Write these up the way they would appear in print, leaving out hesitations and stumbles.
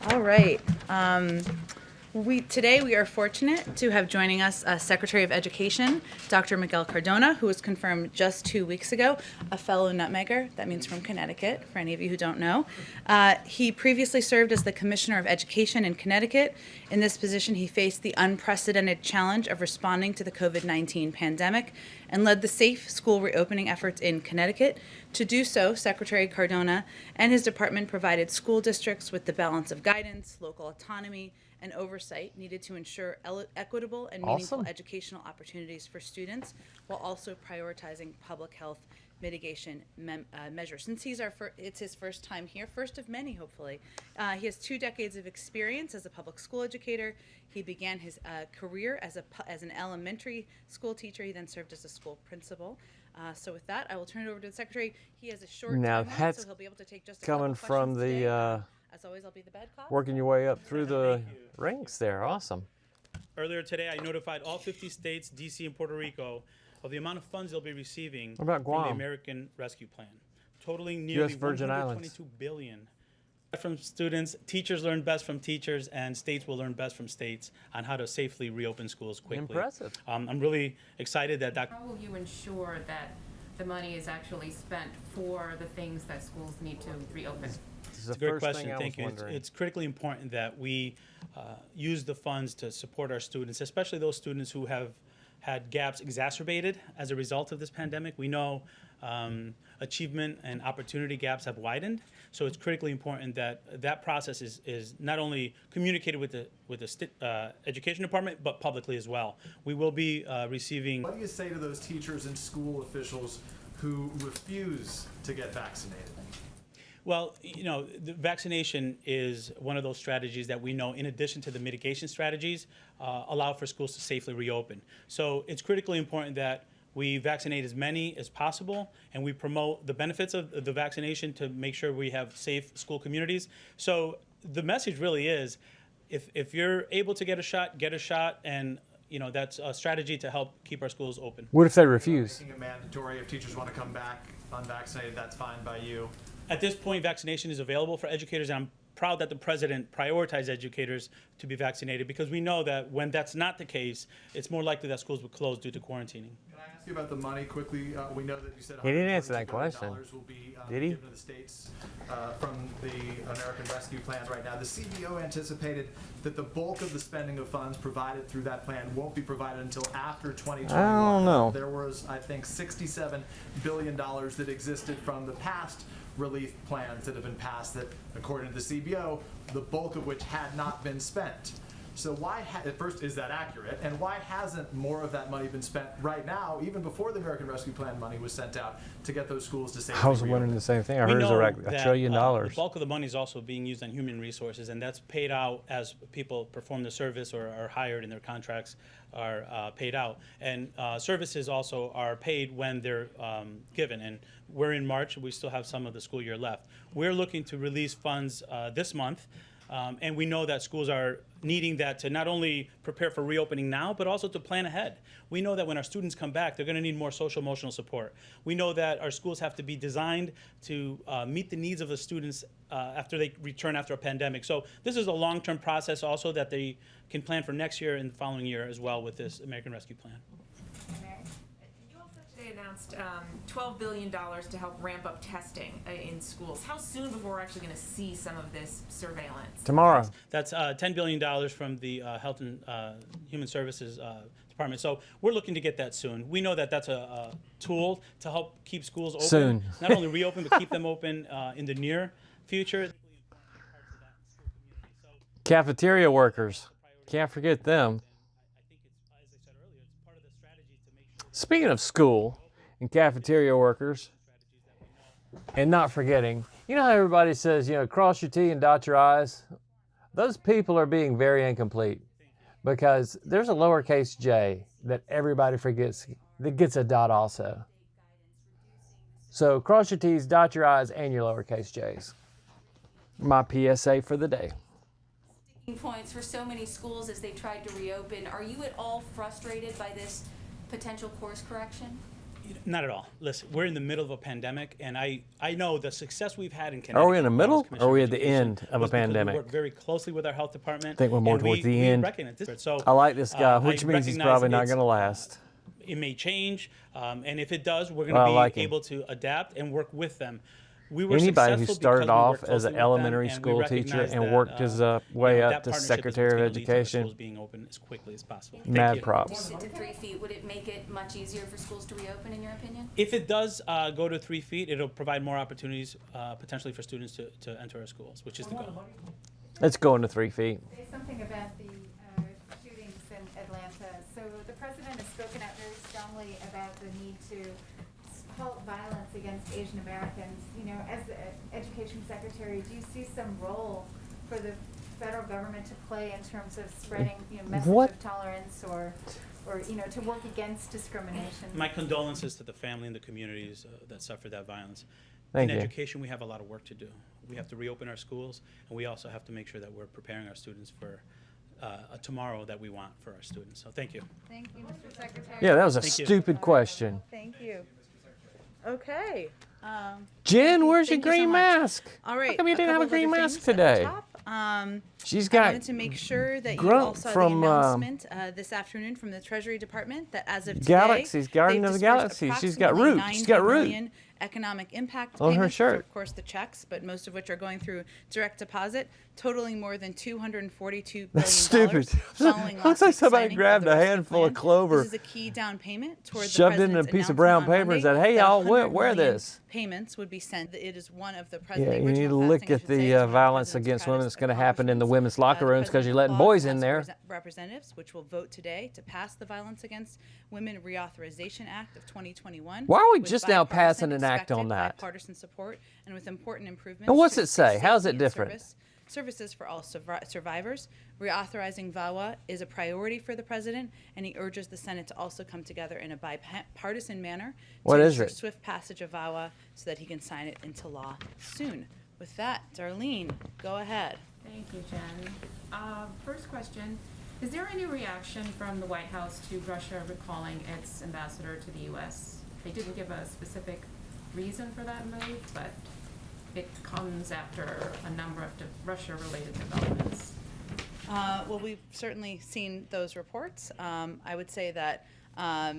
All right. Today we are fortunate to have joining us Secretary of Education, Dr. Miguel Cardona, who was confirmed just 2 weeks ago, a fellow nutmegger. That means from Connecticut, for any of you who don't know. He previously served as the Commissioner of Education in Connecticut. In this position, he faced the unprecedented challenge of responding to the COVID-19 pandemic and led the safe school reopening efforts in Connecticut. To do so, Secretary Cardona and his department provided school districts with the balance of guidance, local autonomy, and oversight needed to ensure equitable and meaningful educational opportunities for students, while also prioritizing public health mitigation measures. Since it's his first time here, first of many, hopefully. He has 2 decades of experience as a public school educator. He began his career as an elementary school teacher. He then served as a school principal. So with that, I will turn it over to the Secretary. He has a short timeline, so he'll be able to take just a couple questions coming from the as always, I'll be the bad cop. working your way up through the ranks there. Awesome. Earlier today, I notified all 50 states, DC, and Puerto Rico of the amount of funds they'll be receiving What about from Guam? the American Rescue Plan, totaling nearly Virgin $122 billion. From students, teachers learn best from teachers, and states will learn best from states on how to safely reopen schools quickly. Impressive. I'm really excited that How will you ensure that the money is actually spent for the things that schools need to reopen? It's a great question. Thank you. It's critically important that we use the funds to support our students, especially those students who have had gaps exacerbated as a result of this pandemic. We know achievement and opportunity gaps have widened, so it's critically important that that process is not only communicated with the education department, but publicly as well. We will be receiving. What do you say to those teachers and school officials who refuse to get vaccinated? Well, you know, the vaccination is one of those strategies that we know, in addition to the mitigation strategies, allow for schools to safely reopen. So it's critically important that we vaccinate as many as possible, and we promote the benefits of the vaccination to make sure we have safe school communities. So the message really is, if you're able to get a shot, and you know, that's a strategy to help keep our schools open. What if they refuse? Making it mandatory if teachers want to come back unvaccinated, that's fine by you. At this point, vaccination is available for educators, and I'm proud that the president prioritized educators to be vaccinated, because we know that when that's not the case, it's more likely that schools will close due to quarantining. Can I ask you about the money quickly? We know that you said He didn't answer that $122 billion question. will be Did he? given to the states from the American Rescue Plan right now. The CBO anticipated that the bulk of the spending of funds provided through that plan won't be provided until after 2021. I don't know. There was, I think, $67 billion that existed from the past relief plans that have been passed that, according to the CBO, the bulk of which had not been spent. So why, at first, is that accurate? And why hasn't more of that money been spent right now, even before the American Rescue Plan money was sent out, to get those schools to safely I was reopen? wondering the same thing. I We heard it was know like $1 trillion. The bulk of the money is also being used on human resources, and that's paid out as people perform the service or are hired and their contracts are paid out. And services also are paid when they're given. And we're in March. We still have some of the school year left. We're looking to release funds this month. And we know that schools are needing that to not only prepare for reopening now, but also to plan ahead. We know that when our students come back, they're going to need more social emotional support. We know that our schools have to be designed to meet the needs of the students after they return after a pandemic. So this is a long-term process also that they can plan for next year and the following year as well with this American Rescue Plan. You also today announced $12 billion to help ramp up testing in schools. How soon before we're actually going to see some of this surveillance? Tomorrow. That's $10 billion from the Health and Human Services Department. So we're looking to get that soon. We know that that's a tool to help keep schools open. Soon. Not only reopen, but keep them open in the near future. Cafeteria workers. Can't forget them. Speaking of school and cafeteria workers, and not forgetting, you know how everybody says, you know, cross your T and dot your I's? Those people are being very incomplete, because there's a lowercase j that everybody forgets that gets a dot also. So cross your T's, dot your I's, and your lowercase j's. My PSA for the day. Points for so many schools as they tried to reopen. Are you at all frustrated by this potential course correction? Not at all. Listen, we're in the middle of a pandemic, and I know the success we've had in Connecticut. Are we in the middle, Wellness or are we at the Commission end of a was because pandemic? We work very closely with our health department. I think we're more and towards the we end. recognize this. So, I like this guy, which I means he's recognize probably not it's, going to last. It may change, and if it does, we're going Well, to I be like him. able to adapt and work with them. We were Anybody who successful started because we off worked as closely an with elementary them, and we school teacher recognize and that, worked his way up that to partnership is Secretary of what's gonna lead to our Education. schools being open as quickly as possible. Mad Thank you. props. To 3 feet, would it make it much easier for schools to reopen, in your opinion? If it does go to 3 feet, it'll provide more opportunities potentially for students to enter our schools, which is the goal. Let's go into 3 feet. Say something about the shootings in Atlanta. So the president has spoken out very strongly about the need to halt violence against Asian Americans. You know, as the education secretary, do you see some role for the federal government to play in terms of spreading, you know, message What? of tolerance or you know, to work against discrimination? My condolences to the family and the communities that suffered that violence. Thank In you. education, we have a lot of work to do. We have to reopen our schools, and we also have to make sure that we're preparing our students for a tomorrow that we want for our students. So thank you. Thank you, Mr. Secretary. Yeah, that was a Thank you. stupid question. Thank you. Okay. Jen, where's your Thank you so green much. mask? All right. How come you didn't have a couple of green other mask things at the today? top. She's I got wanted to make sure that you Grunt all saw from, the announcement this afternoon from the Treasury Department that as of today, Galaxies, Guardian they've of the dispersed Galaxy. She's got approximately root. She's got 90 root. million economic impact On her payments, which are, shirt. of course, the checks, but most of which are going through direct deposit, totaling more than $242 billion. That's stupid. Following Looks last like week's somebody signing of grabbed the a rescue handful of plan. clover, This is a key down payment toward the shoved it in a president's piece of brown announcement on paper and Monday said, "Hey, that y'all, 100 wear million this." Payments would be sent. It is one of the Yeah, president's you need to look at the violence against women that's going to happen in the women's locker rooms because you're letting boys in there. Representatives, which will vote today to pass the Violence Against Women Reauthorization Act of 2021. Why are we with just now bipartisan, passing an act on expected that? Bipartisan support and with important improvements. And what's to it say? increase How's it safety and different? Services for all survivors. Reauthorizing VAWA is a priority for the president, and he urges the Senate to also come together in a bipartisan manner What to is ensure it? swift passage of VAWA so that he can sign it into law soon. With that, Darlene, go ahead. Thank you, Jen. First question, is there any reaction from the White House to Russia recalling its ambassador to the U.S.? They didn't give a specific reason for that move, but it comes after a number of Russia-related developments. Well, we've certainly seen those reports. I would say that our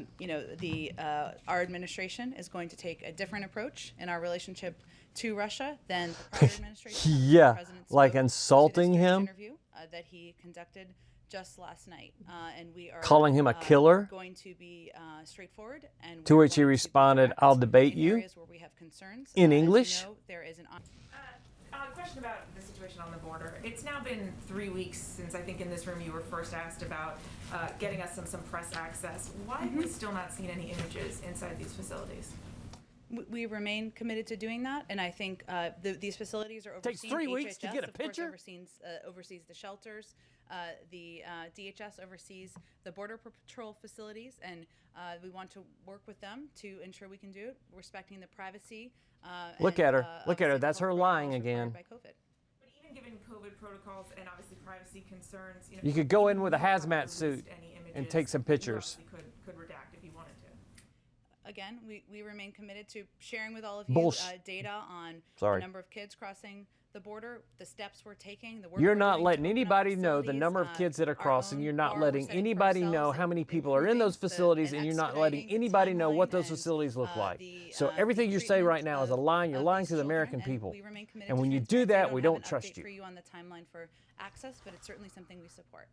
administration is going to take a different approach in our relationship to Russia than the prior administration. Yeah, The president like spoke to this insulting hearing him? Interview that he conducted just last night, and we are Calling him a killer? Going to be straightforward, and To we're which he going to be responded, direct "I'll debate in you." areas where we have concerns. In As you English? know, there is an Question about the situation on the border. It's now been 3 weeks since I think in this room you were first asked about getting us some press access. Why have we still not seen any images inside these facilities? We remain committed to doing that, and I think these facilities are overseen. Takes 3 weeks to HHS, get a of course, picture? oversees the shelters. The DHS oversees the Border Patrol facilities, and we want to work with them to ensure we can do it, respecting the privacy. Look and, at her. Look at her. obviously the That's her COVID lying protocols again. required by COVID. But even given COVID protocols and obviously privacy concerns, You could go in with a you haven't hazmat released suit any and images. take some You pictures. obviously could redact if you wanted to. Again, we remain committed to sharing with all of you Bullshit. data on Sorry. the number of kids crossing the border, the steps we're taking, the work You're we're not doing to letting open up anybody know the facilities, number of kids that are our crossing. own You're not bar we're letting setting for anybody know ourselves, how many people are in improving those facilities, and and you're not letting expediting the anybody know what timeline those and, facilities look like. the, So the everything you say treatment right now is a lie. You're of lying these to the children, American and people. we remain committed And to when you do transparency. I that, we have don't an trust update you. for you on the timeline for access, but it's certainly something we support.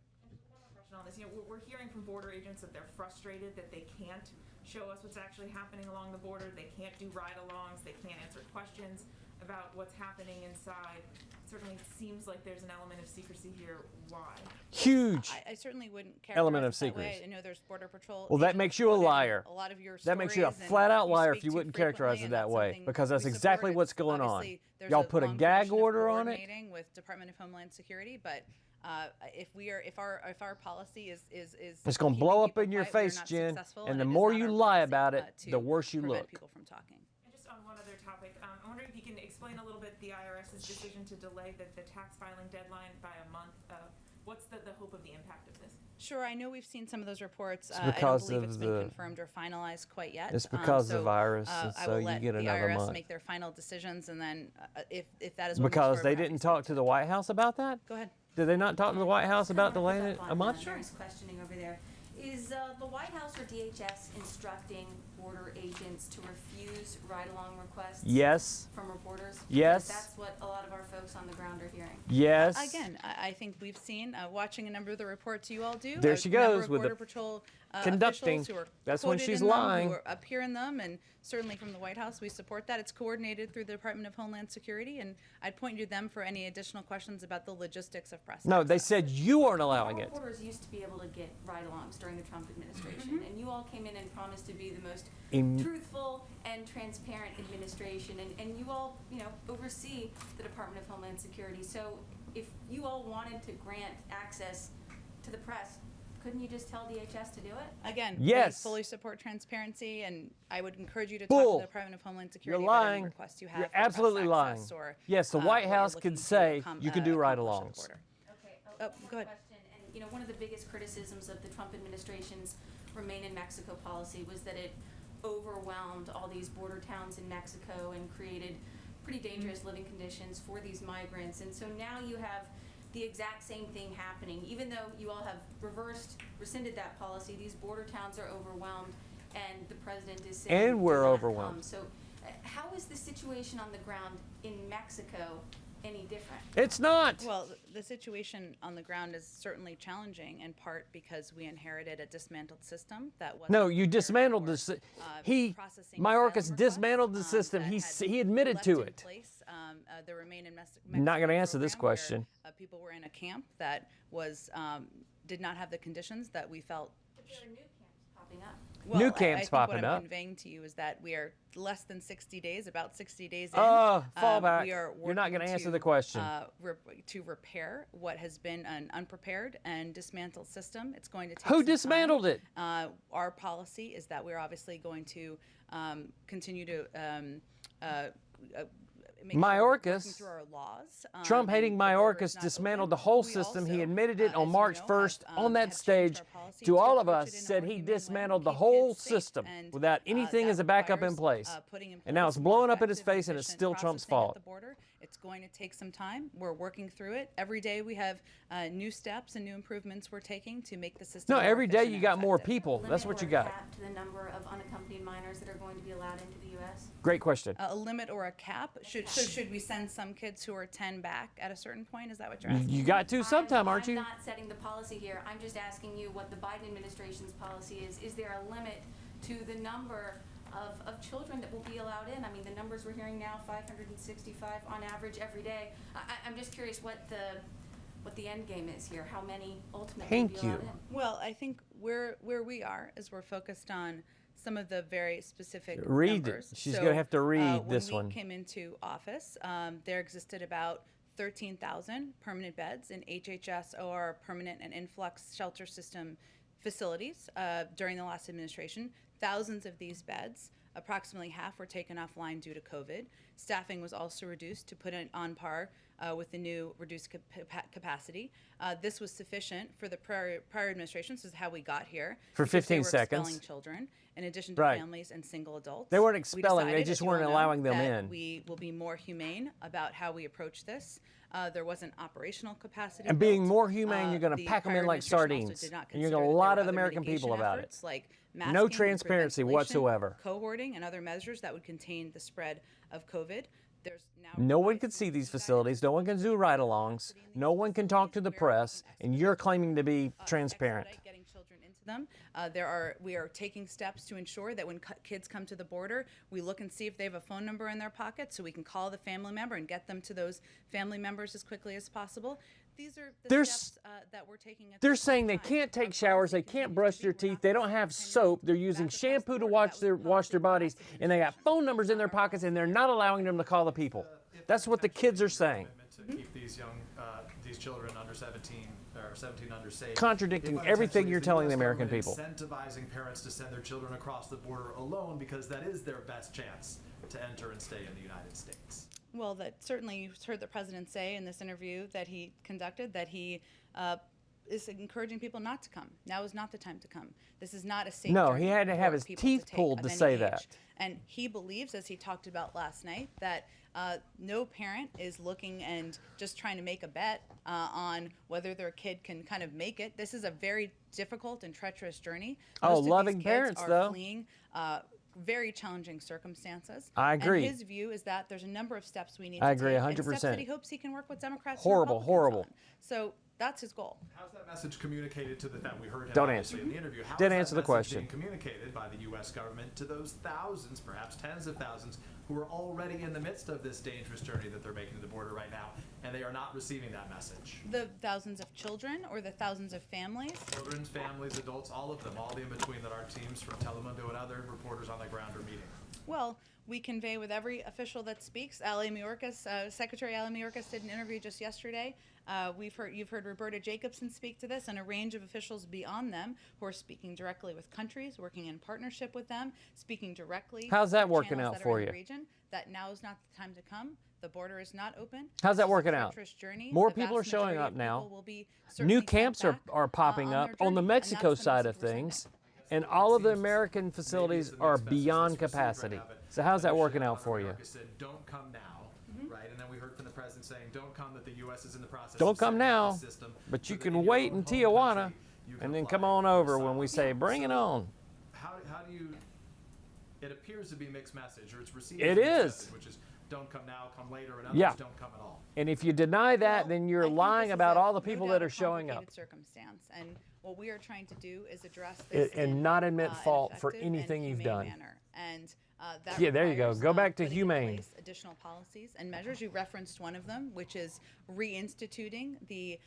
On this, we're hearing from border agents that they're frustrated that they can't show us what's actually happening along the border. They can't do ride-alongs. They can't answer questions about what's happening inside. It certainly seems like there's an element of secrecy here. Why? Huge. I certainly wouldn't Element characterize of it that way. secrecy. I know there's Border Patrol. Well, that agents makes you a quoted in liar. A lot of your That makes you a stories, and flat-out liar speak if you to wouldn't characterize frequently, it and that that's way, something because that's we exactly support. what's going on. Obviously, there's Y'all a put a long gag tradition of order on it. coordinating with Department of Homeland Security, but if our policy is It's gonna keeping blow up people in your quiet, we are face, not Jen, successful, and the it is more not you our lie policy, about it, to the worse you prevent look. people from talking. And just on one other topic, I'm wondering if you can explain a little bit the IRS's decision to delay the tax filing deadline by a month. what's the hope of the impact of this? Sure, I know we've seen some of those reports. because I don't believe of it's been the- confirmed or finalized quite yet. It's because of the so, virus, and I so will you let get the another IRS month. make their final decisions, and then if that is what moves Because forward, they we're happy didn't to talk speak to the White House about that? Go ahead. Did they not talk to the White House about delaying it a month? Mary's questioning over there. Is the White House or DHS instructing border agents to refuse ride-along requests? Yes. From reporters? Yes. Because that's what a lot of our folks on the ground are hearing. Yes. Again, I think we've seen, watching a number of the reports you all do. There a she number goes of with the Border Patrol conducting. officials who are That's when quoted she's in them, lying. who appear in them, and certainly from the White House, we support that. It's coordinated through the Department of Homeland Security, and I'd point you to them for any additional questions about the logistics of press No, they access. said you aren't allowing Our it. reporters used to be able to get ride-alongs during the Trump administration, Mm-hmm. and you all came in and promised to be the most In- truthful and transparent administration, and you all, oversee the Department of Homeland Security. So if you all wanted to grant access to the press, couldn't you just tell DHS to do it? Again, Yes. we fully support transparency, and I would encourage you to Bull. talk to the Department of Homeland Security You're about any lying. requests you have. You're for press absolutely lying. access or, Yes, the what White you're House looking could to say accom- you can do accomplish at the ride-alongs. border. Okay, Oh, one go more ahead. question. And, one of the biggest criticisms of the Trump administration's Remain in Mexico policy was that it overwhelmed all these border towns in Mexico and created pretty dangerous living conditions for these migrants. And so now you have the exact same thing happening. Even though you all have rescinded that policy, these border towns are overwhelmed, and the president is saying And we're do not overwhelmed. come. So how is the situation on the ground in Mexico any different? It's not. Well, the situation on the ground is certainly challenging, in part because we inherited a dismantled system that wasn't No, you prepared dismantled for, the. He, processing Mayorkas asylum dismantled the requests, system. that He had admitted left to in it. place, the Remain in Mexico Not gonna answer this program where, question. people were in a camp that was did not have the conditions that we felt. But there are new camps popping up. Well, New I camps think popping what up. I'm conveying to you is that we are less than 60 days, about 60 days in. Oh, fall back. We are You're not working gonna answer to, the question. to repair what has been an unprepared and dismantled system. It's going to take Who some dismantled time. it? Our policy is that we're obviously going to continue to make sure we're working Mayorkas, through our laws. Trump-hating and the border is Mayorkas not dismantled open. the whole We system. He also, admitted it on as March you know, 1st have, on that have changed stage our policy to all of approach us. it in a Said more he humane way, dismantled the keep whole kids safe, system and, without anything that as a backup in requires, place. putting in And now place it's more blowing up in his effective, face, and it's efficient still Trump's processing at fault. the border. It's going to take some time. We're working through it. Every day we have new steps and new improvements we're taking to make the system No, more every day efficient you and got more effective. people. That's Limit what you or a got. cap to the number of unaccompanied minors that are going to be allowed into the U.S.? Great question. A limit or a cap? Should we send some kids who are 10 back at a certain point? Is that what you're asking? You got to sometime, aren't you? I'm not setting the policy here. I'm just asking you what the Biden administration's policy is. Is there a limit to the number of children that will be allowed in? I mean, the numbers we're hearing now, 565 on average every day. I'm just curious what the end game is here. How many ultimately will be Thank allowed you. in? Well, I think where we are is we're focused on some of the very specific Read it. numbers. She's gonna have to read this when one. we came into office, there existed about 13,000 permanent beds in HHS or permanent and influx shelter system facilities during the last administration. Thousands of these beds, approximately half, were taken offline due to COVID. Staffing was also reduced to put it on par with the new reduced capacity. This was sufficient for the prior administration. This is how we got here. For because 15 they were seconds. Expelling children, in addition to Right. families and single adults. They weren't We expelling, they decided, just as you all weren't know, allowing them that in. We will be more humane about how we approach this. There wasn't operational capacity. And being built. more humane, you're gonna The pack 'em in prior like administration also sardines. did not And you're consider gonna that lie there to were the other American people mitigation about it. efforts like No masking and transparency ventilation, whatsoever. cohorting, and other measures that would contain the spread of COVID. There's now No one revised can see these guidance facilities. No one can do ride-alongs. No one can talk to the press. And you're claiming to be transparent. expedite getting children into them. We are taking steps to ensure that when kids come to the border, we look and see if they have a phone number in their pocket, so we can call the family member and get them to those family members as quickly as possible. These are the They're steps that we're taking. At They're this saying point they in time. can't take Our showers, they policy can't continues brush to their be, we're teeth, not they gonna don't have continue soap, they're back using across the shampoo to border. wash That was the wash their policy of bodies, the and they got administration. phone numbers in their pockets, and they're not allowing them to call the people. That's what the kids are saying. To keep these children under 17 or 17 under safe. Contradicting If everything unintentionally, you're is the telling the US American government people. Incentivizing parents to send their children across the border alone because that is their best chance to enter and stay in the United States. Well, that certainly you heard the president say in this interview that he conducted that he is encouraging people not to come. Now is not the time to come. This is not a safe No, journey he had to have for his people teeth take pulled of to any say age. that. And he believes, as he talked about last night, that no parent is looking and just trying to make a bet on whether their kid can kind of make it. This is a very difficult and treacherous journey. Oh, Most of these loving kids parents, are though. fleeing very challenging circumstances. I agree. And his view is that there's a number of steps we need I to agree take, and 100%. steps that he hopes he can work with Democrats Horrible, and Republicans horrible. on. So that's his goal. How's that message communicated to that we heard him Don't obviously answer. in the interview? How Didn't is answer that the message question. being communicated by the U.S. government to those thousands, perhaps tens of thousands, who are already in the midst of this dangerous journey that they're making to the border right now, and they are not receiving that message? The thousands of children or the thousands of families? Children, families, adults, all of them, all the in between that our teams from Telemundo and other reporters on the ground are meeting. Well, we convey with every official that speaks. Secretary Ali Mayorkas did an interview just yesterday. You've heard Roberta Jacobson speak to this, and a range of officials beyond them who are speaking directly with countries, working in partnership with them, speaking directly. How's that to working channels out that are for in the you? region, that now is not the time to come. The border is not open. How's that This is a working out? treacherous journey. More The people are vast showing majority up of now. people will be certainly New sent camps back, are popping on up their on the journey, and Mexico that's the side of message we're sending. things, and all of the American facilities are beyond capacity. So how's that working out for you? Said, don't come now. Right, and then we heard from the president saying, "Don't come." That the U.S. is in the process. Don't of come setting up now, the system but so you that can in your wait own in home Tijuana, country, you can and then apply come on for over when we asylum. say, bring it So on. How do you? It appears to be mixed message, or it's received. It as mixed is. message, which is don't come now, come later, and others Yeah. don't come at all. And if you deny that, Well, then I you're think lying this is about a all the no people doubt that a are showing up. complicated circumstance, and what we are trying to do is address this And in, not admit an fault for effective anything and you've humane done. manner. And that Yeah, there you go. requires, Go back to putting in humane. place additional policies and measures. You referenced one of them, which is reinstituting the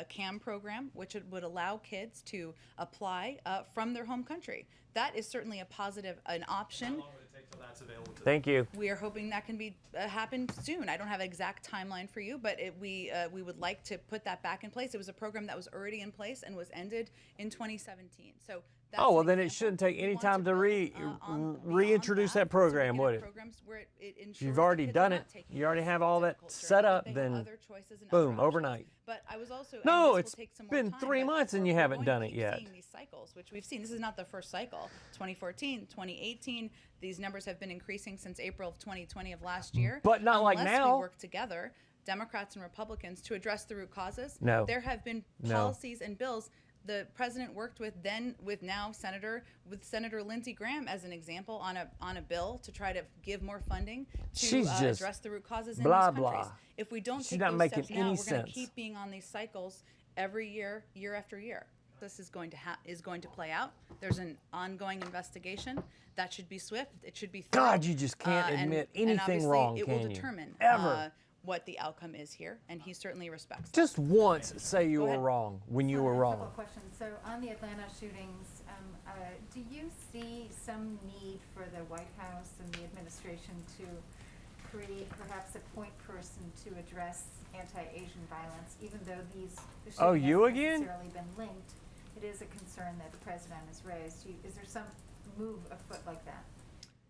CAM program, which would allow kids to apply from their home country. That is certainly a positive, an How option. long would it take till that's available to Thank you. We are hoping that can be happen soon. I don't have an exact timeline for you, but we would like to put that back in place. It was a program that was already in place and was ended in 2017. So that's Oh, well, an then it example. shouldn't take We any want to time to build, reintroduce beyond that program, so we would can it? have programs where it ensures You've that already kids are done not it. taking You already this have all that difficult set journey, up, that they have then other choices and boom, other options. overnight. But I was also No, and this it's will take some more been time, 3 but months and you we're haven't going done to it keep yet. seeing these cycles, which we've seen. This is not the first cycle. 2014, 2018. These numbers have been increasing since April of 2020 of last year. But not like Unless now. we work together, Democrats and Republicans, to address the root causes. No. There have been No. policies and bills. The president worked with Senator Lindsey Graham as an example on a bill to try to give more funding to She's just address the root causes in blah, these countries. blah. If we don't She's take not those making steps now, any we're going sense. to keep being on these cycles every year, year after year. This is going to play out. There's an ongoing investigation that should be swift. It should be thorough. God, you just can't admit anything obviously wrong, it can will you? determine Ever. what the outcome is here, and he certainly respects that. Just once say you Go were ahead. wrong when you So, were a couple wrong. of questions. So on the Atlanta shootings, do you see some need for the White House and the administration to create perhaps a point person to address anti-Asian violence, even though the shooting Oh, you hasn't again? necessarily been linked? It is a concern that the president has raised. Is there some move afoot like that?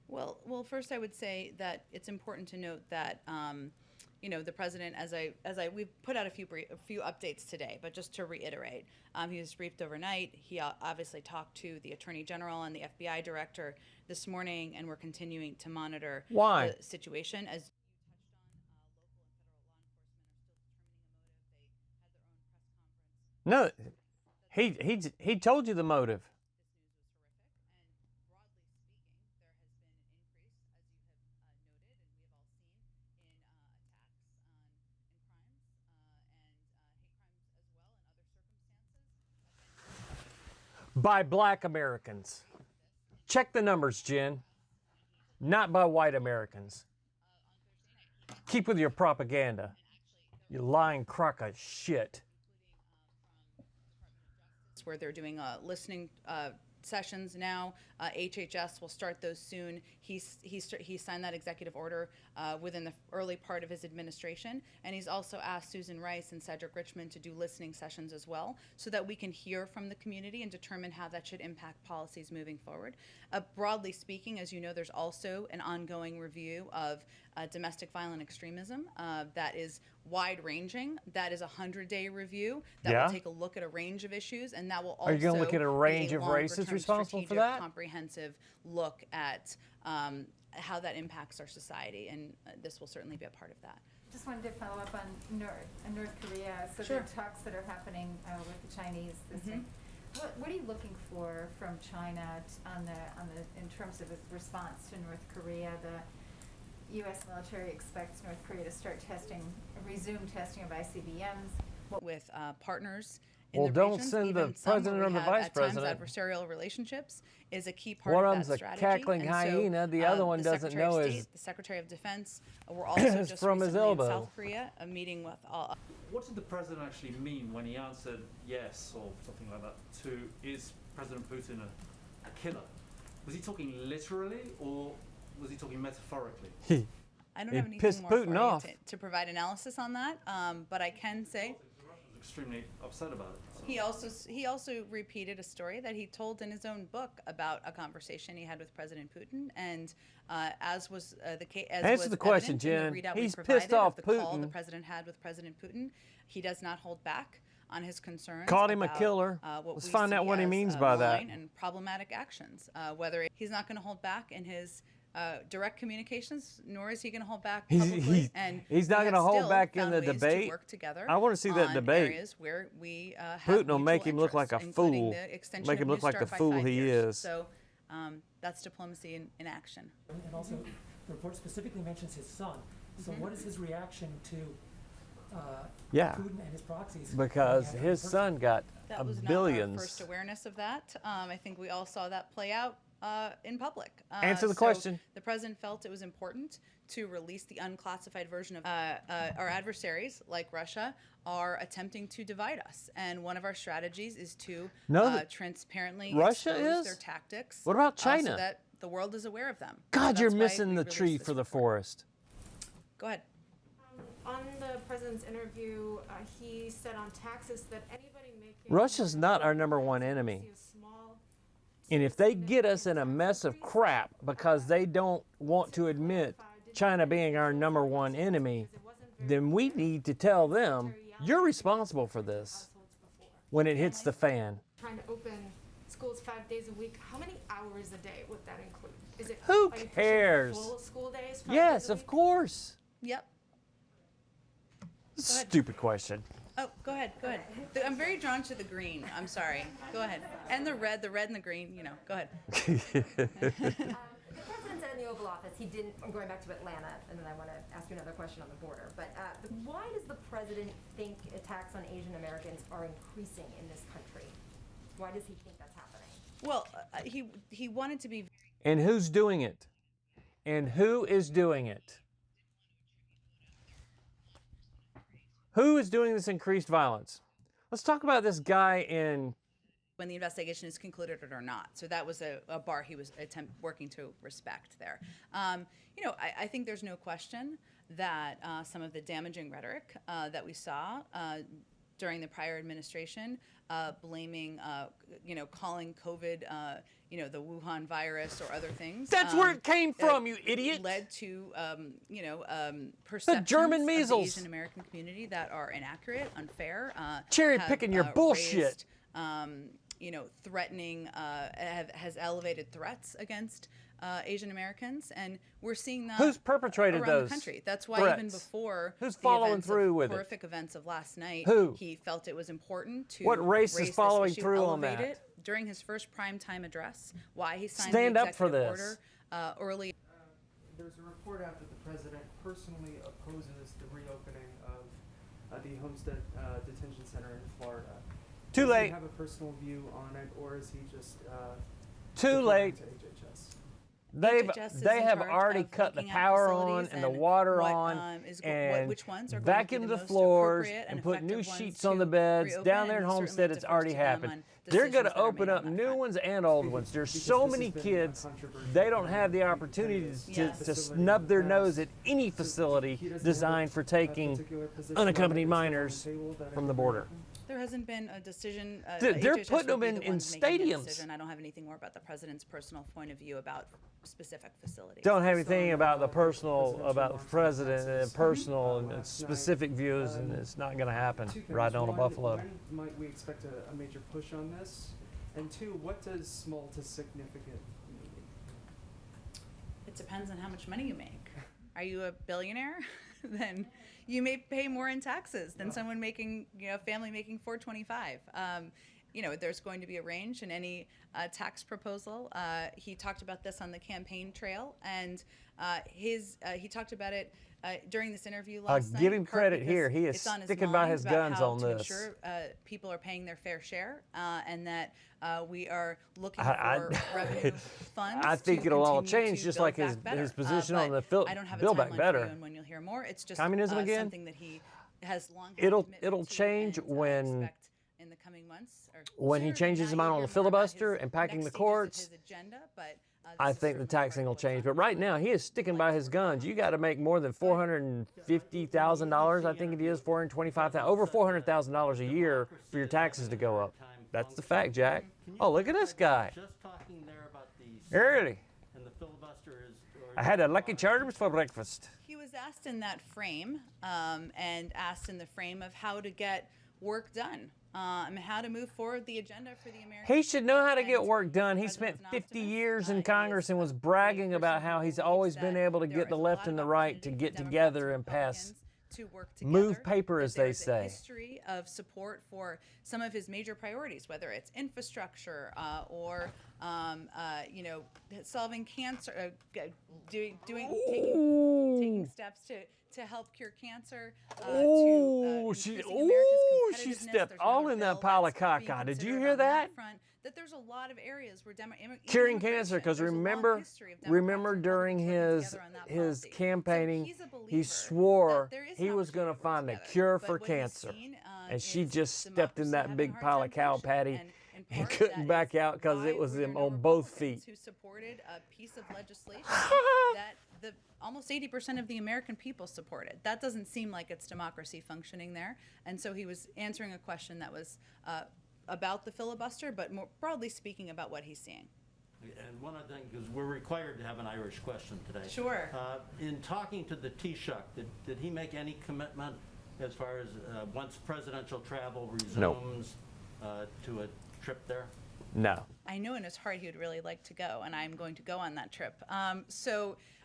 Well, first I would say that it's important to note that the president, we've put out a few updates today, but just to reiterate, he was briefed overnight. He obviously talked to the Attorney General and the FBI Director this morning, and we're continuing to monitor Why? the situation. As you touched on, local and federal law enforcement are still determining a motive. They had their own press conference. No, he told you the motive. By black Americans. Check the numbers, Jen. Not by white Americans. Keep with your propaganda. You lying crock of shit. Where they're doing listening sessions now. HHS will start those soon. He signed that executive order within the early part of his administration, and he's also asked Susan Rice and Cedric Richmond to do listening sessions as well, so that we can hear from the community and determine how that should impact policies moving forward. Broadly speaking, as you know, there's also an ongoing review of domestic violent extremism that is wide-ranging. That is a 100-day review that Yeah. will take a look at a range of issues, and that will also Are you going to look at a range be of races longer-term responsible for strategic, that? comprehensive look at how that impacts our society, and this will certainly be a part of that. Just wanted to follow up on North Korea. So Sure. the talks that are happening with the Chinese this week. What are you looking for from China in terms of its response to North Korea? The U.S. military expects North Korea to resume testing of ICBMs. With partners in Well, the don't regions, send the even some president where or we the have, vice at times, president. adversarial relationships is a key part One of of that them's a strategy. cackling And so, hyena, the other one the doesn't Secretary of know State, his- the Secretary of Defense were also It's just from his recently elbow. in South Korea, a meeting with all. What did the president actually mean when he answered yes or something like that to is President Putin a killer? Was he talking literally or was he talking metaphorically? I don't He have anything pissed more Putin for you off. to provide analysis on that, but I can say Russia was extremely upset about it. he also repeated a story that he told in his own book about a conversation he had with President Putin, and as was the case, Answer the question, Jen. He's pissed off the call the Putin. president had with President Putin. He does not hold back on his concerns. Called him a about, killer. what Let's we find out see what he as, means by that. malign and problematic actions. Whether he's not going to hold back in his direct communications, nor is he going to hold back publicly. And he's not we have gonna hold still back in found the ways to debate. work together I wanna see that on debate. areas where we have Putin will make mutual him look like a interests, including fool. the extension Make of him look New like START the by fool 5 he years. is. So that's diplomacy in action. And also, the report specifically mentions his son. So what is his reaction to Yeah. Putin and his proxies? Because having his person- son got That was billions. not our first awareness of that. I think we all saw that play out in public. Answer the so question. The president felt it was important to release the unclassified version of our adversaries, like Russia, are attempting to divide us. And one of our strategies is to transparently Russia expose is? their tactics. What about so China? that the world is aware of them. God, So you're that's why missing we the released tree this for the report. forest. Go ahead. On the president's interview, he said on taxes that anybody making Russia's not our number one enemy. And if they get us in a mess of crap because they don't want to admit China being our number one enemy, then we need to tell them, you're responsible for this when it hits the fan. Trying to open schools 5 days a week, how many hours a day would that include? Is it Who are you pushing cares? Full school days? 5 Yes, days a of week? course. Yep. ahead. Stupid question. Oh, go ahead. Go ahead. I'm very drawn to the green. I'm sorry. Go ahead. And the red and the green. You know. Go ahead. The president said in the Oval Office he didn't. I'm going back to Atlanta, and then I want to ask you another question on the border. But why does the president think attacks on Asian Americans are increasing in this country? Why does he think that's happening? Well, he wanted to be. And who's doing it? And who is doing it? Who is doing this increased violence? Let's talk about this guy in. When the investigation is concluded or not. So that was a bar he was working to respect there. I think there's no question that some of the damaging rhetoric that we saw during the prior administration, blaming, calling COVID, the Wuhan virus or other things. That's where it came from, you idiot. Led to, perceptions German of the measles. Asian American community that are inaccurate, unfair. Cherry have, picking your bullshit. Raised, threatening, has elevated threats against Asian Americans, and we're seeing that. Who's perpetrated around those the country? That's why threats? even before Who's the following events through of, with it? horrific events of last night, Who? he felt it was important to. What race is raise this following issue, through on elevate that? it during his first primetime address. Why he signed Stand the up for executive this. order early. There's a report out that the president personally opposes the reopening of the Homestead Detention Center in Florida. Too Does late. he have a personal view on it, or is he just Too deferring late. to HHS? HHS is They in have charge already of cut the looking at power on facilities and the water what, on and which ones are going to be vacuum the the most floors appropriate and put new effective ones sheets on the to beds. reopen, Down there in and he Homestead, certainly it's defers already to them happened. on They're going decisions to that are open made up on that new front. ones and old ones. There's Because so this many has been a kids, controversy they don't with have the the opportunity Yes. to snub their nose at any facility He doesn't designed have for a taking particular position unaccompanied on the minors table that I from the can border. bring up? There hasn't been a decision. They're HHS putting would them be in the ones making the stadiums. decision. I don't have anything more about the president's personal point of view about specific facilities. Don't have anything about the presidential president and Texas, personal and last night. specific views, and it's not going to happen. 2 things. Riding on a One, buffalo. When might we expect a major push on this? And 2, what does small to significant mean? It depends on how much money you make. Are you a billionaire? Then you may pay more in taxes than someone making, family making $425. There's going to be a range in any tax proposal. He talked about this on the campaign trail, and he talked about it during this interview last night. Give him part credit because here. He is it's on his sticking by mind his about guns how on to this. ensure people are paying their fair share, and that we are looking I- for revenue funds. I think to it'll all continue change, to just build like his back better. position But on the I don't have a Build Back timeline Better. for you on when you'll hear more. It's just Communism again? something that he has long had It'll commitment to, change and I when expect in the coming months or when he sooner than changes that, his mind you'll on the hear more about filibuster his and packing next the stages of courts. his agenda, but, this I is think the certainly taxing will part of change. what's But on right now, he is sticking by his guns. You got to make more than $450,000. I think it is $425,000, over $400,000 a year for your taxes to go up. That's the fact, Jack. Oh, look at this guy. Just talking there about the Early. and the filibuster is. I had a Lucky Charms for breakfast. He was asked in that frame, and asked in the frame of how to get work done, and how to move forward the agenda for the American. He should know how to get And work done. He the spent president's 50 an optimist. years He in is Congress and was a bragging about person how who he's believes always been that able to there get the is a left lot and of the right to opportunity get for Democrats together and and pass Republicans to work together, move paper, that as they there's a say. history of support for some of his major priorities, whether it's infrastructure or solving cancer, taking steps to help cure cancer. She Increasing stepped There's all another in that bill pile of that's being caca. Did you considered hear on that? front, that there's a lot of areas where Curing cancer, because there's a long remember history of Democrats remember and during Republicans his working together on that his policy. campaigning, So he's a believer he swore that there is he an was going to opportunity find a together. cure But for what he's cancer, seen, and she is just stepped in democracy that having big a hard pile time of cow functioning, patty and in and part couldn't that back is out because why it was there are him no on both Republicans feet. who supported a piece of legislation that almost 80% of the American people supported. That doesn't seem like it's democracy functioning there. And so he was answering a question that was about the filibuster, but more broadly speaking about what he's seeing. And one other thing, because we're required to have an Irish question today. Sure. In talking to the Taoiseach, did he make any commitment as far as once presidential travel resumes to a trip there? No. I know in his heart he would really like to go, and I'm going to go on that trip.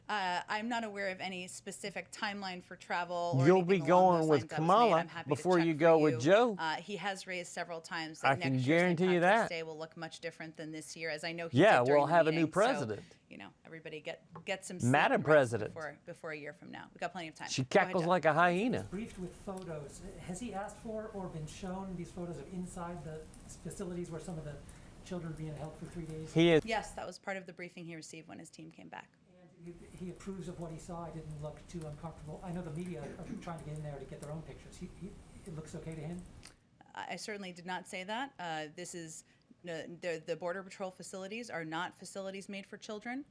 I'm not aware of any specific timeline for travel. Or You'll be anything along going those with lines that was made. Kamala I'm happy to before check you for go with Joe. He has raised several times I that can next year's St. guarantee you Patrick's that. Day will look much different than this year, as I know he Yeah, did during we'll the have a new meeting. president. So, everybody get some sleep Madam rest President. before a year from now. We've got plenty of time. She Go ahead, cackles Jeff. like a hyena. Briefed with photos. Has he asked for or been shown these photos of inside the facilities where some of the children are being held for 3 days? He is. Yes, that was part of the briefing he received when his team came back. And he approves of what he saw. It didn't look too uncomfortable. I know the media are trying to get in there to get their own pictures. It looks okay to him? I certainly did not say that. This is the Border Patrol facilities are not facilities made for children.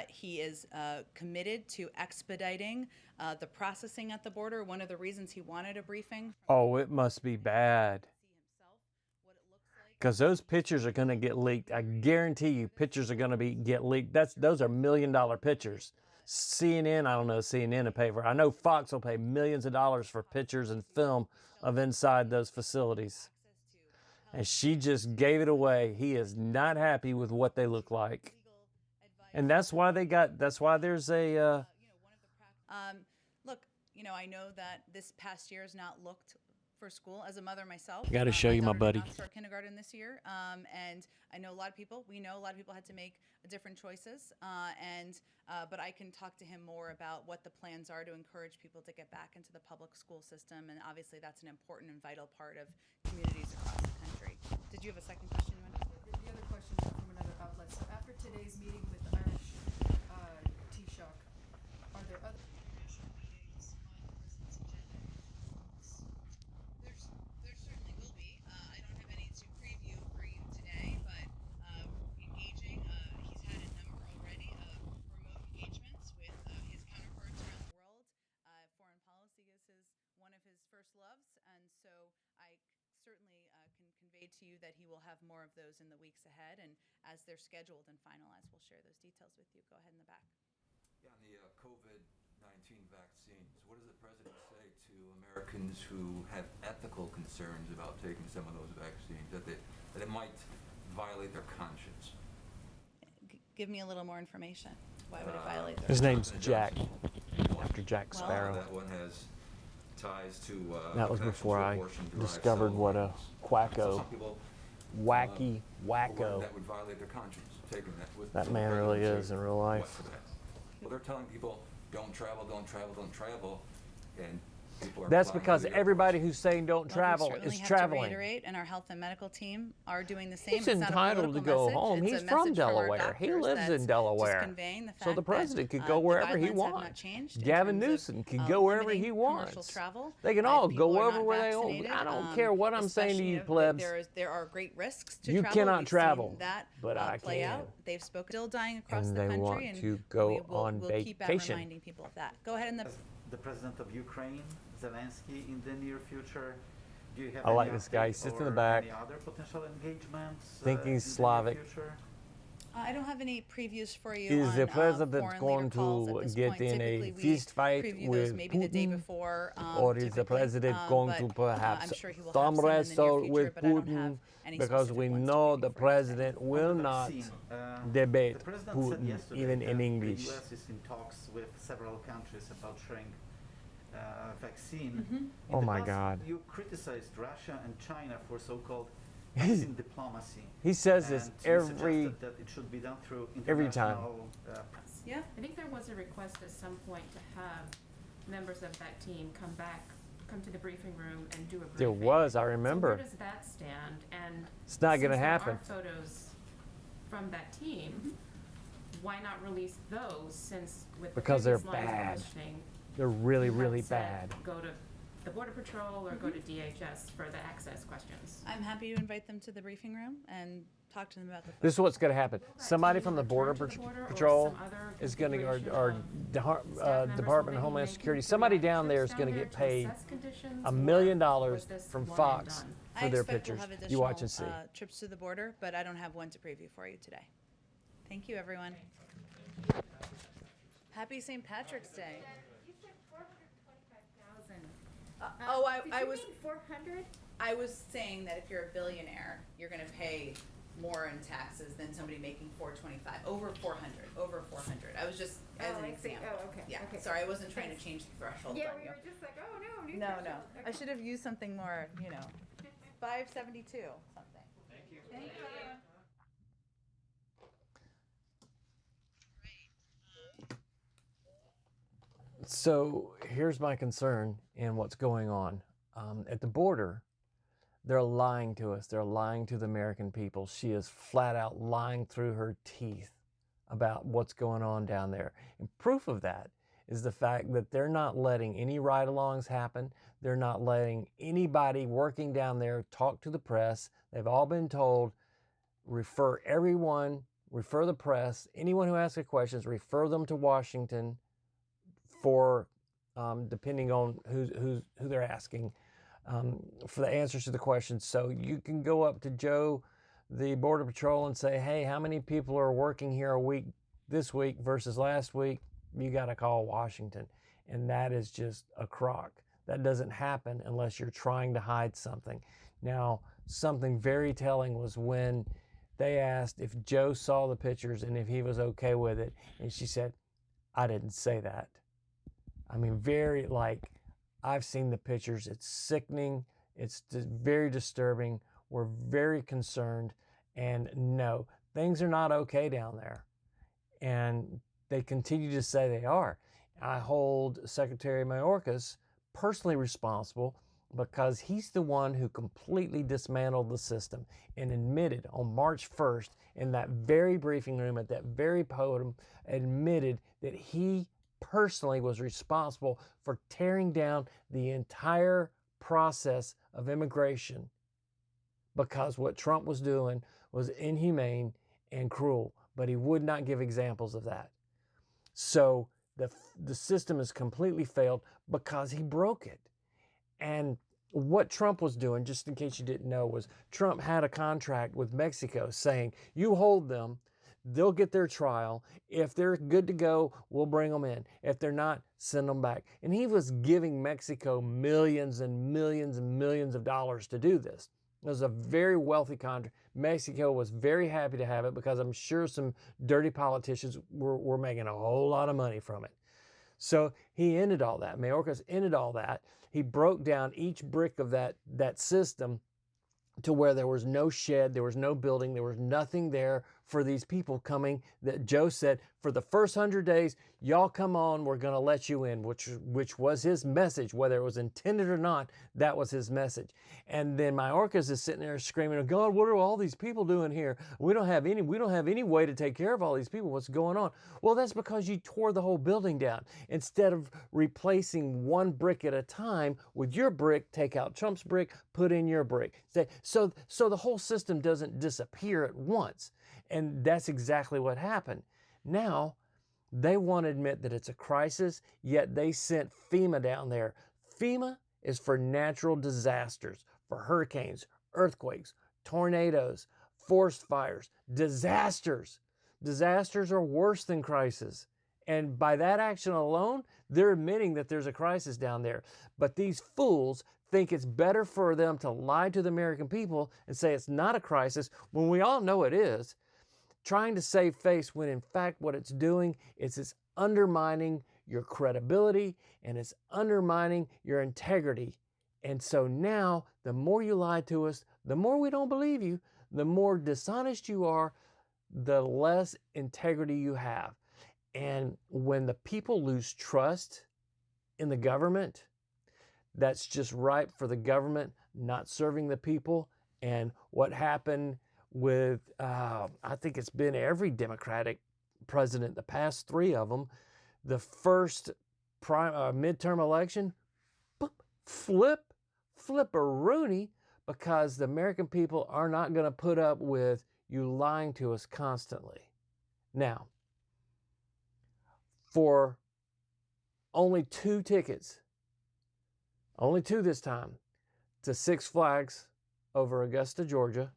He is committed to expediting the processing at the border. One of the reasons he wanted a briefing. Oh, it must be bad. Because those pictures are going to get leaked. I guarantee you, pictures are going to get leaked. Those are $1 million pictures. CNN, I don't know, CNN will pay for it. I know Fox will pay millions of dollars for pictures and film of inside those facilities. And she just gave it away. He is not happy with what they look like. And that's why there's a... Look, I know that this past year has not looked for school. As a mother myself, I got to show you my daughter buddy. did not start kindergarten this year, and I know a lot of people. We know a lot of people had to make different choices, but I can talk to him more about what the plans are to encourage people to get back into the public school system, and obviously that's an important and vital part of communities across the country. Did you have a second question, Wendy? The other question is from another outlet. So after today's meeting with the Irish Taoiseach, are there other international meetings on the president's agenda? There certainly will be. I don't have any to preview for you today, but engaging. He's had a number already of remote engagements with his counterparts around the world. Foreign policy is one of his first loves, and so I certainly conveyed to you that he will have more of those in the weeks ahead, and as they're scheduled and finalized, we'll share those details with you. Go ahead in the back. Yeah, on the COVID-19 vaccines, what does the president say to Americans who have ethical concerns about taking some of those vaccines, that it might violate their conscience? Give me a little more information. Why would it violate their His name's Johnson & Jack, Johnson. after Jack Well- Sparrow. That one has ties to That was connections before to I abortion-derived discovered cell what a lines. So quacko, some people, wacky worry wacko that would violate their conscience, taking that with that the man really president is say, in real "What life. for that?" Well, they're telling people, don't travel, don't travel, don't travel, and people are. That's flying because to the everybody airports. who's saying don't Well, travel we certainly is have traveling. to reiterate, and our health and medical team are doing the same. He's It's not a entitled to political go message. home. It's He's a from message our Delaware. He doctors lives that's in Delaware. Just conveying the fact So the president that, could go wherever he the guidelines have not wants. changed in Gavin terms of, Newsom can go wherever he limiting wants. commercial travel. They can If all people go are over not where they want. vaccinated, I don't care what I'm saying to especially, you, know, plebs. there are great risks to You travel. cannot We've travel, seen that but I play can. out. They've spoken. Still dying across And the they country, want and to go on we'll keep at vacation. reminding people of that. Go ahead in the. The president of Ukraine, Zelensky, in the near future. Do you have I any like this guy. He update sits in the or back. Any other potential engagements? Think he's in the near Slavic. future? I don't have any previews for you. Is on, the president foreign going leader calls to at this get point. in a Typically, we fist fight preview with those maybe the day Putin? before, Or is the typically, president going but, to perhaps I'm sure he will thumb have some in the near wrestle future, with but I don't Putin? have any Because specific we ones to know preview the for you today. president will On the not vaccine, debate the president said Putin, yesterday even that in English. The U.S. is in talks with several countries about sharing vaccine. Mm-hmm. In Oh the my past, God. You criticized Russia and China for so-called vaccine diplomacy. He says this And you every suggested that it should be done through every time. international, Yeah, I think there was a request at some point to have members of that team come to the briefing room and do a briefing. There was, I So remember. where does that stand? And It's not gonna since happen. there are photos from that team, why not release those since with the Because they're previous lines of bad. questioning, They're really, you had really said bad. Go to the Border Patrol or go to DHS for the access questions. I'm happy to invite them to the briefing room and talk to them about the. This is what's going to happen. Somebody from the Border Return to the border or Patrol some other is going to, configuration or of Department of members will Homeland be Security, making somebody direct down there is trips going to down get there to paid assess conditions, $1 or million was this from one and Fox done? I for their expect pictures. we'll have You additional watch and see. trips to the border, but I don't have one to preview for you today. Thank you, everyone. Happy St. Patrick's Day. You said 425,000. I was. 400? I was saying that if you're a billionaire, you're going to pay more in taxes than somebody making 425, over 400. I was just as an I see. example. Oh, okay. Yeah. Okay. Sorry, I wasn't trying to change the threshold. Yeah, on we you. were just like, oh no, new No. threshold. I Okay. should have used something more, 572 something. Thank you. Thank you. So here's my concern in what's going on. At the border, they're lying to us. They're lying to the American people. She is flat out lying through her teeth about what's going on down there. And proof of that is the fact that they're not letting any ride-alongs happen. They're not letting anybody working down there talk to the press. They've all been told, refer the press, anyone who asks questions, refer them to Washington for, depending on who they're asking, for the answers to the questions. So you can go up to Joe, the Border Patrol, and say, hey, how many people are working here this week versus last week? You got to call Washington. And that is just a crock. That doesn't happen unless you're trying to hide something. Now, something very telling was when they asked if Joe saw the pictures and if he was okay with it. And she said, I didn't say that. I mean, I've seen the pictures. It's sickening. It's very disturbing. We're very concerned. And no, things are not okay down there. And they continue to say they are. I hold Secretary Mayorkas personally responsible because he's the one who completely dismantled the system and admitted on March 1st in that very briefing room at that very podium, admitted that he personally was responsible for tearing down the entire process of immigration because what Trump was doing was inhumane and cruel, but he would not give examples of that. So the system has completely failed because he broke it. And what Trump was doing, just in case you didn't know, was Trump had a contract with Mexico saying, you hold them, they'll get their trial. If they're good to go, we'll bring them in. If they're not, send them back. And he was giving Mexico millions and millions and millions of dollars to do this. It was a very wealthy contract. Mexico was very happy to have it because I'm sure some dirty politicians were making a whole lot of money from it. So he ended all that. Mayorkas ended all that. He broke down each brick of that system to where there was no shed, there was no building, there was nothing there for these people coming. That Joe said, for the first 100 days, y'all come on, we're going to let you in, which was his message, whether it was intended or not, that was his message. And then Mayorkas is sitting there screaming, God, what are all these people doing here? We don't have any way to take care of all these people. What's going on? Well, that's because you tore the whole building down. Instead of replacing one brick at a time with your brick, take out Trump's brick, put in your brick. So the whole system doesn't disappear at once. And that's exactly what happened. Now, they won't admit that it's a crisis, yet they sent FEMA down there. FEMA is for natural disasters, for hurricanes, earthquakes, tornadoes, forest fires, disasters. Disasters are worse than crises. And by that action alone, they're admitting that there's a crisis down there. But these fools think it's better for them to lie to the American people and say it's not a crisis when we all know it is. Trying to save face when in fact what it's doing is it's undermining your credibility and it's undermining your integrity. And so now the more you lie to us, the more we don't believe you, the more dishonest you are, the less integrity you have. And when the people lose trust in the government, that's just ripe for the government not serving the people. And what happened with, I think it's been every Democratic president, the past 3 of them, the first midterm election, flip-a-rooney, because the American people are not going to put up with you lying to us constantly. Now, for only 2 tickets, only 2 this time, to Six Flags over Augusta, Georgia,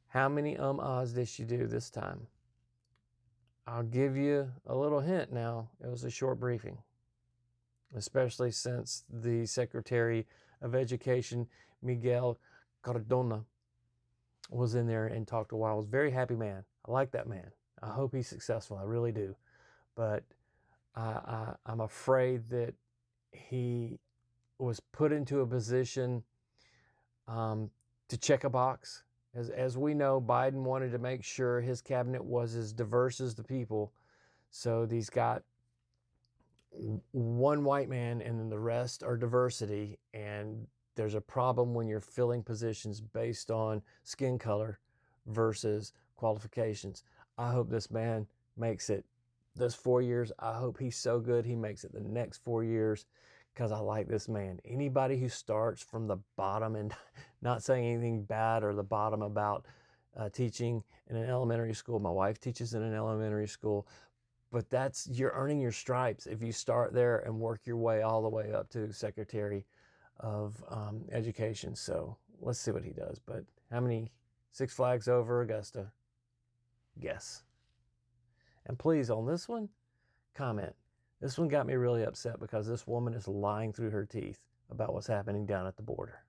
how many ahs did she do this time? I'll give you a little hint now. It was a short briefing, especially since the Secretary of Education, Miguel Cardona, was in there and talked a while. I was a very happy man. I like that man. I hope he's successful. I really do. But I'm afraid that he was put into a position to check a box. As we know, Biden wanted to make sure his cabinet was as diverse as the people. So he's got one white man and then the rest are diversity. And there's a problem when you're filling positions based on skin color versus qualifications. I hope this man makes it this 4 years. I hope he's so good he makes it the next 4 years, because I like this man. Anybody who starts from the bottom, and not saying anything bad or the bottom about teaching in an elementary school. My wife teaches in an elementary school, but you're earning your stripes if you start there and work your way all the way up to Secretary of Education. So let's see what he does. But how many Six Flags over Augusta? Guess. And please, on this one, comment. This one got me really upset because this woman is lying through her teeth about what's happening down at the border.